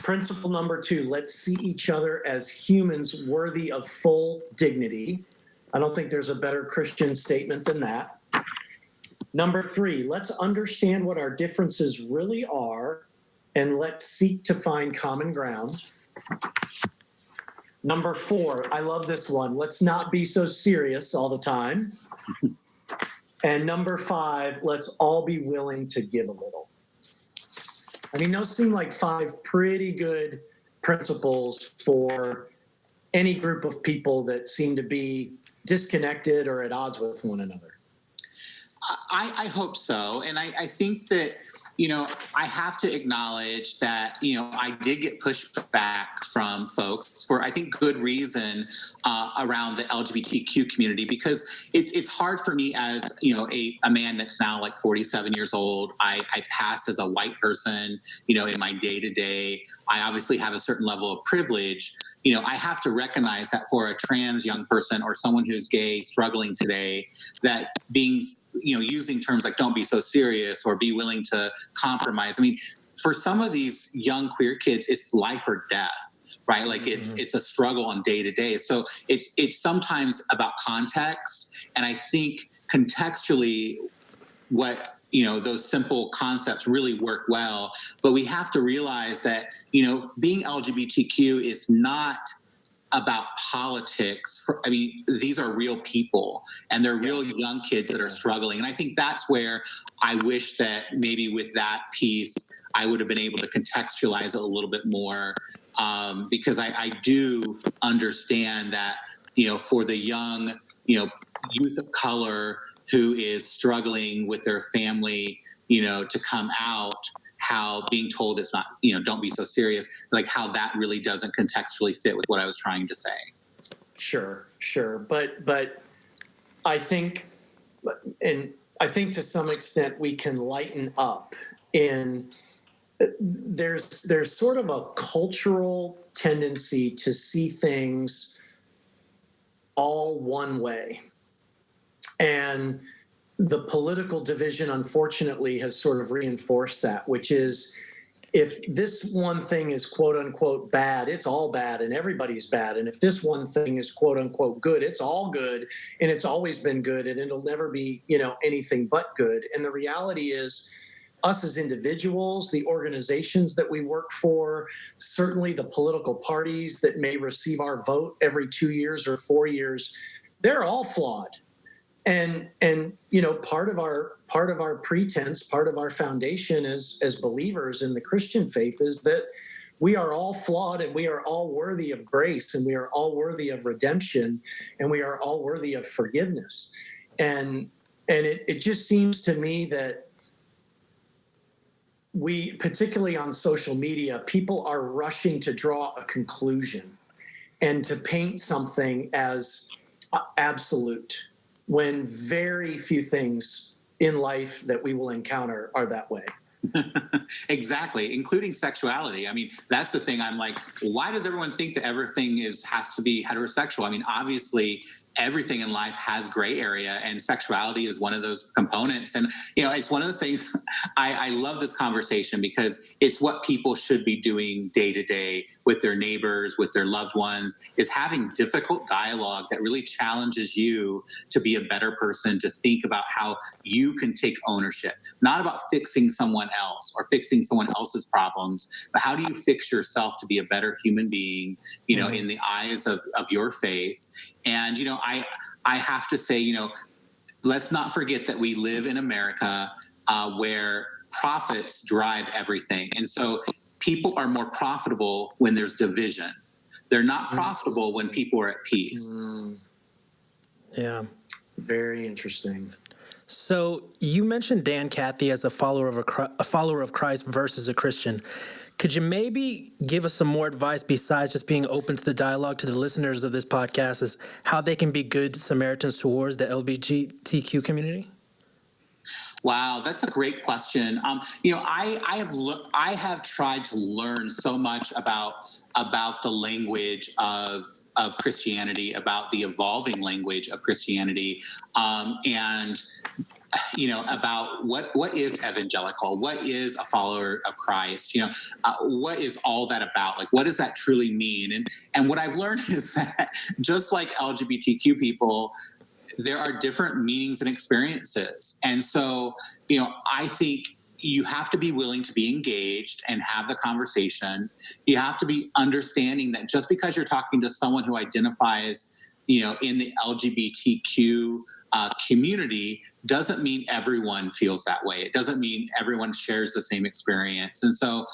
Principle number 2: let's see each other as humans worthy of full dignity. I don't think there's a better Christian statement than that. Number 3: let's understand what our differences really are, and let's seek to find common ground. Number 4, I love this one: let's not be so serious all the time. And number 5, let's all be willing to give a little. I mean, those seem like 5 pretty good principles for any group of people that seem to be disconnected or at odds with one another. I hope so. And I think that I have to acknowledge that, I did get pushback from folks for, I think, good reason around the LGBTQ community, because it's hard for me as, a man that's now like 47 years old. I pass as a white person, in my day to day. I obviously have a certain level of privilege. I have to recognize that for a trans young person or someone who's gay struggling today, that being, using terms like don't be so serious or be willing to compromise. I mean, for some of these young queer kids, it's life or death, right? Like it's a struggle on day to day. So it's sometimes about context. And I think contextually what, those simple concepts really work well, but we have to realize that, being LGBTQ is not about politics. These are real people, and they're real young kids that are struggling. And I think that's where I wish that maybe with that piece, I would have been able to contextualize it a little bit more, because I do understand that, for the young, youth of color who is struggling with their family, to come out, how being told it's not, don't be so serious, like how that really doesn't contextually fit with what I was trying to say. Sure. But I think to some extent we can lighten up in there's sort of a cultural tendency to see things all one way. And the political division, unfortunately, has sort of reinforced that, which is if this one thing is quote unquote bad, it's all bad and everybody's bad. And if this one thing is quote unquote good, it's all good and it's always been good and it'll never be, anything but good. And the reality is us as individuals, the organizations that we work for, certainly the political parties that may receive our vote every 2 years or 4 years, they're all flawed. And part of our pretense, part of our foundation as believers in the Christian faith is that we are all flawed and we are all worthy of grace and we are all worthy of redemption and we are all worthy of forgiveness. And it just seems to me that we, particularly on social media, people are rushing to draw a conclusion and to paint something as absolute, when very few things in life that we will encounter are that way. Exactly, including sexuality. I mean, that's the thing. I'm like, why does everyone think that everything has to be heterosexual? I mean, obviously, everything in life has gray area, and sexuality is one of those components. And, it's one of those things. I love this conversation because it's what people should be doing day to day with their neighbors, with their loved ones, is having difficult dialogue that really challenges you to be a better person, to think about how you can take ownership, not about fixing someone else or fixing someone else's problems, but how do you fix yourself to be a better human being, in the eyes of your faith. And, I have to say, let's not forget that we live in America where profits drive everything. And so people are more profitable when there's division. They're not profitable when people are at peace. Yeah. Very interesting. So you mentioned Dan Cathy as a follower of Christ versus a Christian. Could you maybe give us some more advice besides just being open to the dialogue to the listeners of this podcast as how they can be good Samaritans towards the LGBTQ community? Wow, that's a great question. I have tried to learn so much about the language of Christianity, about the evolving language of Christianity, and about what is evangelical, what is a follower of Christ, what is all that about? Like, what does that truly mean? And what I've learned is that just like LGBTQ people, there are different meanings and experiences. And so, I think you have to be willing to be engaged and have the conversation. You have to be understanding that just because you're talking to someone who identifies, in the LGBTQ community, doesn't mean everyone feels that way. It doesn't mean everyone shares the same experience. And so,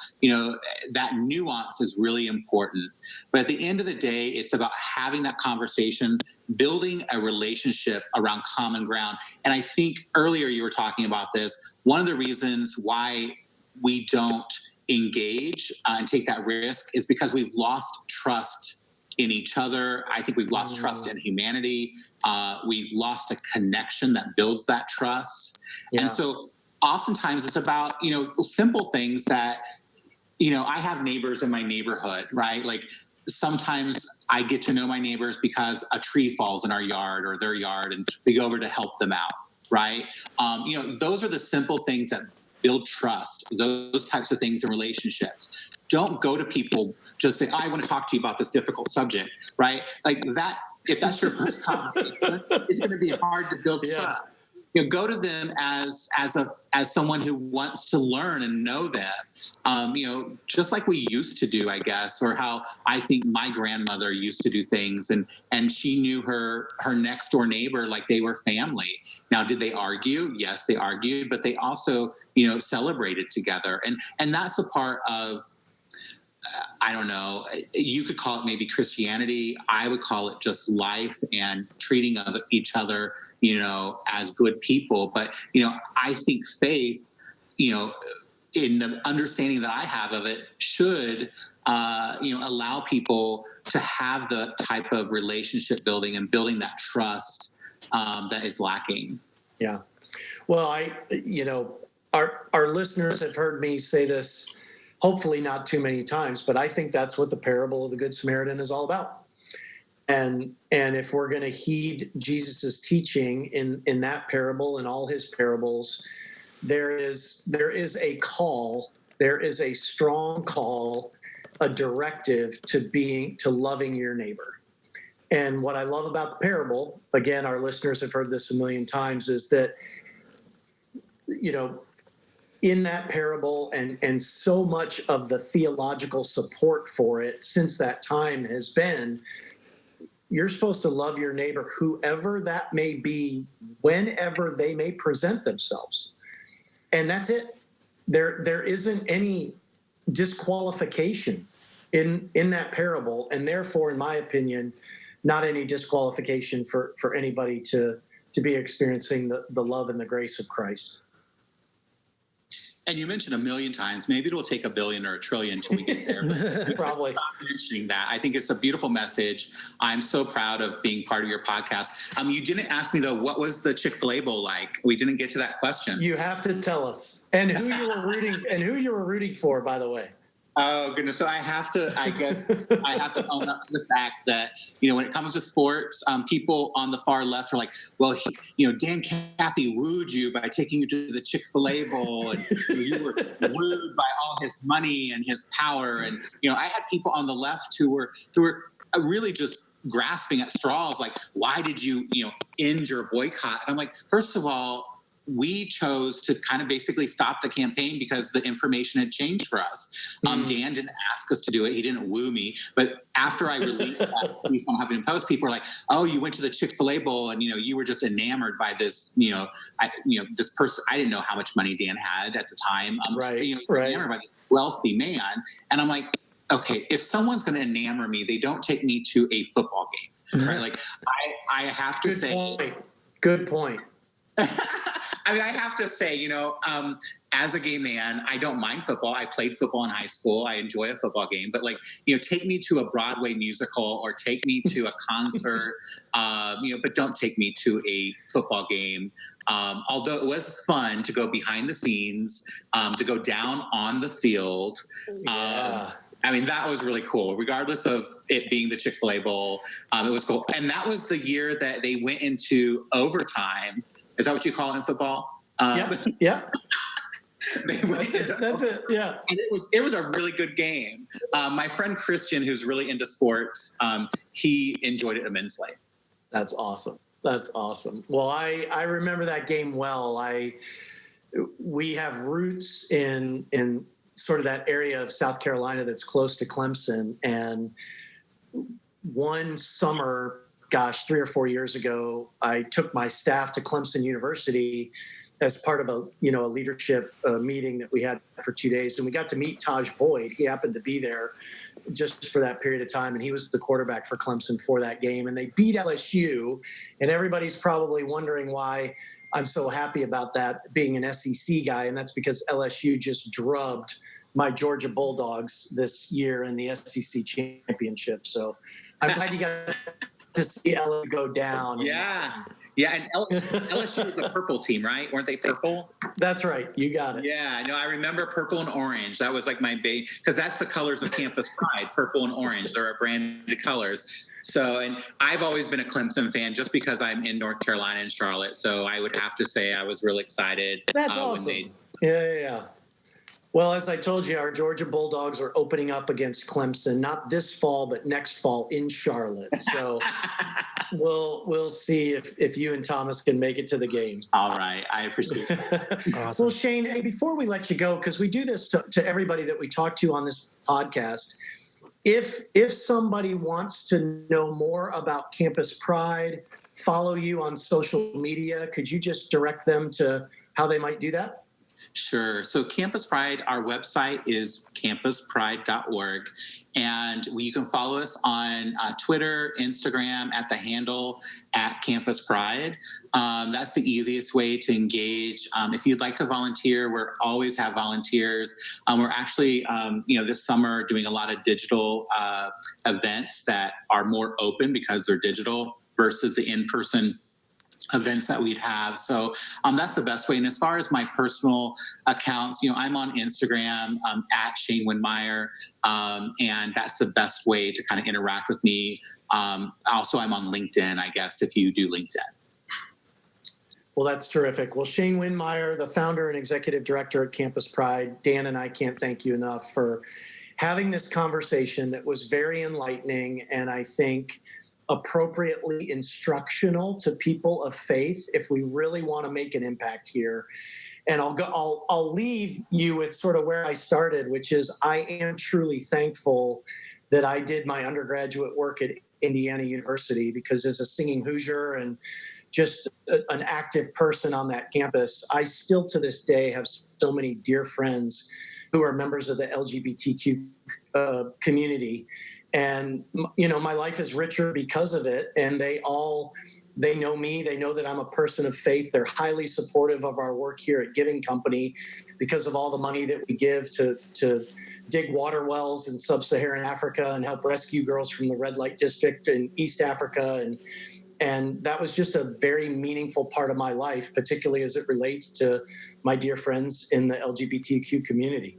that nuance is really important. But at the end of the day, it's about having that conversation, building a relationship around common ground. And I think earlier you were talking about this. One of the reasons why we don't engage and take that risk is because we've lost trust in each other. I think we've lost trust in humanity. We've lost a connection that builds that trust. Yeah. And so oftentimes it's about, simple things that, I have neighbors in my neighborhood, right? Like sometimes I get to know my neighbors because a tree falls in our yard or their yard and we go over to help them out, right? Those are the simple things that build trust, those types of things in relationships. Don't go to people just say, I want to talk to you about this difficult subject, right? Like that, if that's your first conversation, it's going to be hard to build trust. Go to them as someone who wants to learn and know them, just like we used to do, I guess, or how I think my grandmother used to do things, and she knew her next door neighbor like they were family. Now, did they argue? Yes, they argued, but they also, celebrated together, and that's a part of. I don't know, you could call it maybe Christianity. I would call it just life and treating of each other, as good people. But, I think faith, in the understanding that I have of it should, allow people to have the type of relationship building and building that trust that is lacking. Yeah. Well, our listeners have heard me say this hopefully not too many times, but I think that's what the parable of the Good Samaritan is all about. And if we're going to heed Jesus's teaching in that parable and all his parables, there is a call, there is a strong call, a directive to loving your neighbor. And what I love about the parable, again, our listeners have heard this a million times, is that, in that parable and so much of the theological support for it since that time has been, you're supposed to love your neighbor, whoever that may be, whenever they may present themselves. And that's it. There isn't any disqualification in that parable. And therefore, in my opinion, not any disqualification for anybody to be experiencing the love and the grace of Christ. And you mentioned a million times, maybe it'll take a billion or a trillion until we get there. Probably. Stop mentioning that. I think it's a beautiful message. I'm so proud of being part of your podcast. You didn't ask me though, what was the Chick-fil-A Bowl like? We didn't get to that question. You have to tell us. And who you were rooting for, by the way. Oh, goodness. So I have to own up to the fact that, when it comes to sports, people on the far left are like, well, Dan Cathy wooed you by taking you to the Chick-fil-A Bowl, and you were wooed by all his money and his power. And, I had people on the left who were really just grasping at straws, like, why did you, end your boycott? And I'm like, first of all, we chose to kind of basically stop the campaign because the information had changed for us. Dan didn't ask us to do it. He didn't woo me. But after I released that piece on Huffington Post, people were like, oh, you went to the Chick-fil-A Bowl and, you were just enamored by this, this person. I didn't know how much money Dan had at the time. Enamored by this wealthy man. And I'm like, okay, if someone's going to enamor me, they don't take me to a football game. Right? Like I have to say. Good point. I have to say, as a gay man, I don't mind football. I played football in high school. I enjoy a football game. But, take me to a Broadway musical or take me to a concert, but don't take me to a football game. Although it was fun to go behind the scenes, to go down on the field. That was really cool. Regardless of it being the Chick-fil-A Bowl, it was cool. And that was the year that they went into overtime. Is that what you call it in football? Yeah. That's it. Yeah. And it was a really good game. My friend Christian, who's really into sports, he enjoyed it immensely. That's awesome. Well, I remember that game well. We have roots in sort of that area of South Carolina that's close to Clemson. And one summer, 3 or 4 years ago, I took my staff to Clemson University, as part of a leadership meeting that we had for 2 days, and we got to meet Taj Boyd. He happened to be there just for that period of time, and he was the quarterback for Clemson for that game, and they beat LSU. And everybody's probably wondering why I'm so happy about that, being an SEC guy, and that's because LSU just drubbed my Georgia Bulldogs this year in the SEC championship. So I'm glad you got to see LSU go down. Yeah. Yeah, and LSU was a purple team, right? Weren't they purple? That's right. You got it. Yeah, no, I remember purple and orange. That was like my big, because that's the colors of Campus Pride, purple and orange. They're our branded colors. So, and I've always been a Clemson fan just because I'm in North Carolina and Charlotte. So I would have to say I was really excited. That's awesome. Yeah. Well, as I told you, our Georgia Bulldogs are opening up against Clemson, not this fall, but next fall in Charlotte. So we'll see if you and Thomas can make it to the game. All right. I appreciate it. Awesome. Well, Shane, hey, before we let you go, because we do this to everybody that we talk to on this podcast, if somebody wants to know more about Campus Pride, follow you on social media, could you just direct them to how they might do that? Sure. So Campus Pride, our website is campuspride.org. And you can follow us on Twitter, Instagram at the handle @Campus Pride. That's the easiest way to engage. If you'd like to volunteer, we always have volunteers. We're actually, this summer doing a lot of digital events that are more open because they're digital versus the in-person events that we'd have. So that's the best way. And as far as my personal accounts, I'm on Instagram at Shane Windmeyer, and that's the best way to kind of interact with me. Also, I'm on LinkedIn, I guess, if you do LinkedIn. Well, that's terrific. Well, Shane Windmeyer, the founder and executive director at Campus Pride, Dan and I can't thank you enough for having this conversation that was very enlightening, and I think appropriately instructional to people of faith if we really want to make an impact here. And I'll leave you with sort of where I started, which is I am truly thankful that I did my undergraduate work at Indiana University, because as a singing Hoosier and just an active person on that campus, I still to this day have so many dear friends who are members of the LGBTQ community. And, my life is richer because of it. And they know me. They know that I'm a person of faith. They're highly supportive of our work here at Giving Company because of all the money that we give to dig water wells in sub-Saharan Africa and help rescue girls from the red light district in East Africa. And that was just a very meaningful part of my life, particularly as it relates to my dear friends in the LGBTQ community.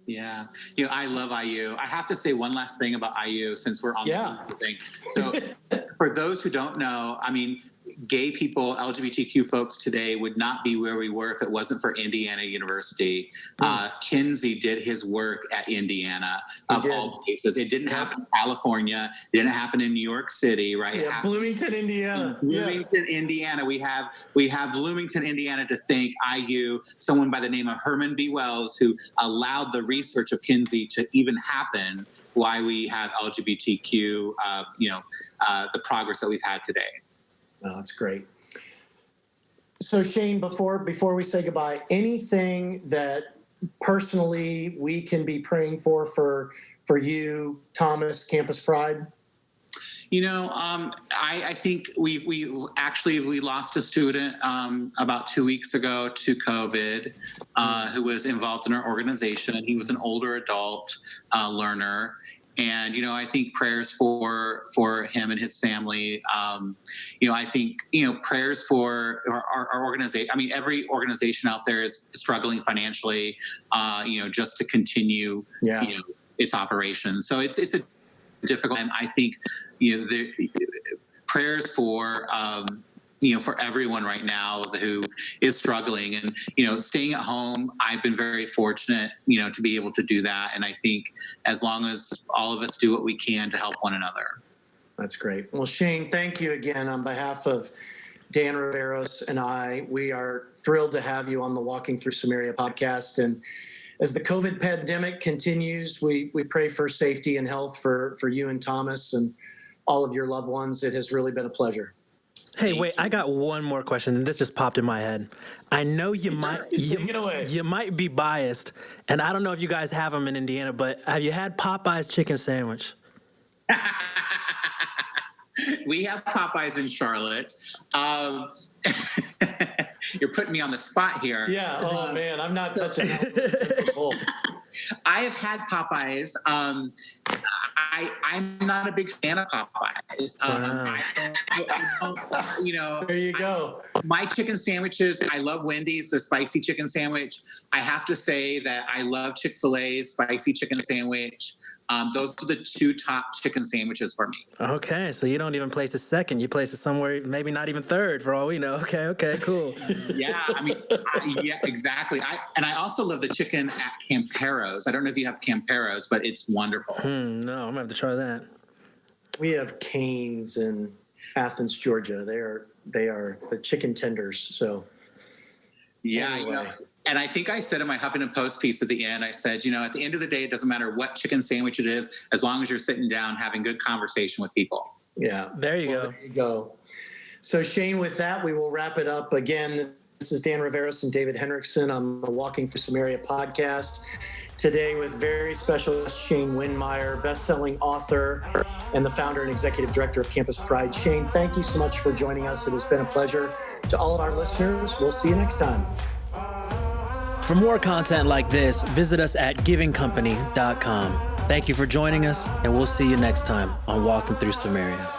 Yeah. I love IU. I have to say one last thing about IU since we're on the thing. So for those who don't know, gay people, LGBTQ folks today would not be where we were if it wasn't for Indiana University. Kinsey did his work at Indiana of all places. It didn't happen in California. It didn't happen in New York City, right? Yeah, Bloomington, Indiana. Indiana. We have Bloomington, Indiana to thank IU, someone by the name of Herman B. Wells, who allowed the research of Kinsey to even happen, why we have LGBTQ, the progress that we've had today. Oh, that's great. So Shane, before we say goodbye, anything that personally we can be praying for you, Thomas, Campus Pride? I think we lost a student about 2 weeks ago to COVID who was involved in our organization. He was an older adult learner. And, I think prayers for him and his family. I think, prayers for our organization. Every organization out there is struggling financially, just to continue, its operations. So it's a difficult, and I think, the prayers for everyone right now who is struggling and, staying at home. I've been very fortunate, to be able to do that. And I think as long as all of us do what we can to help one another. That's great. Well, Shane, thank you again on behalf of Dan Riveros and I. We are thrilled to have you on the Walking Through Samaria podcast. And as the COVID pandemic continues, we pray for safety and health for you and Thomas and all of your loved ones. It has really been a pleasure. Hey, wait, I got one more question, and this just popped in my head. I know you might Take it away. you might be biased, and I don't know if you guys have them in Indiana, but have you had Popeye's chicken sandwich? We have Popeyes in Charlotte. You're putting me on the spot here. Yeah. Oh man, I'm not touching that. I have had Popeyes. I'm not a big fan of Popeyes. I don't, you know. There you go. My chicken sandwiches, I love Wendy's, the spicy chicken sandwich. I have to say that I love Chick-fil-A's spicy chicken sandwich. Those are the two top chicken sandwiches for me. Okay, so you don't even place it second. You place it somewhere, maybe not even third, for all we know. Okay, cool. Yeah, I mean, yeah, exactly. I also love the chicken at Campero's. I don't know if you have Campero's, but it's wonderful. No, I'm gonna have to try that. We have Cane's in Athens, Georgia. They are the chicken tenders. So yeah, anyway. you know, and I think I said in my Huffington Post piece at the end, I said, you know, at the end of the day, it doesn't matter what chicken sandwich it is, as long as you're sitting down having good conversation with people. Yeah, There you go. There you go. So Shane, with that, we will wrap it up. Again, this is Dan Riveros and David Henriksen on the Walking for Samaria podcast. Today with very special guest Shane Windmeyer, best-selling author and the founder and executive director of Campus Pride. Shane, thank you so much for joining us. It has been a pleasure. To all of our listeners, we'll see you next time. For more content like this, visit us at givingcompany.com. Thank you for joining us, and we'll see you next time on Walking Through Samaria.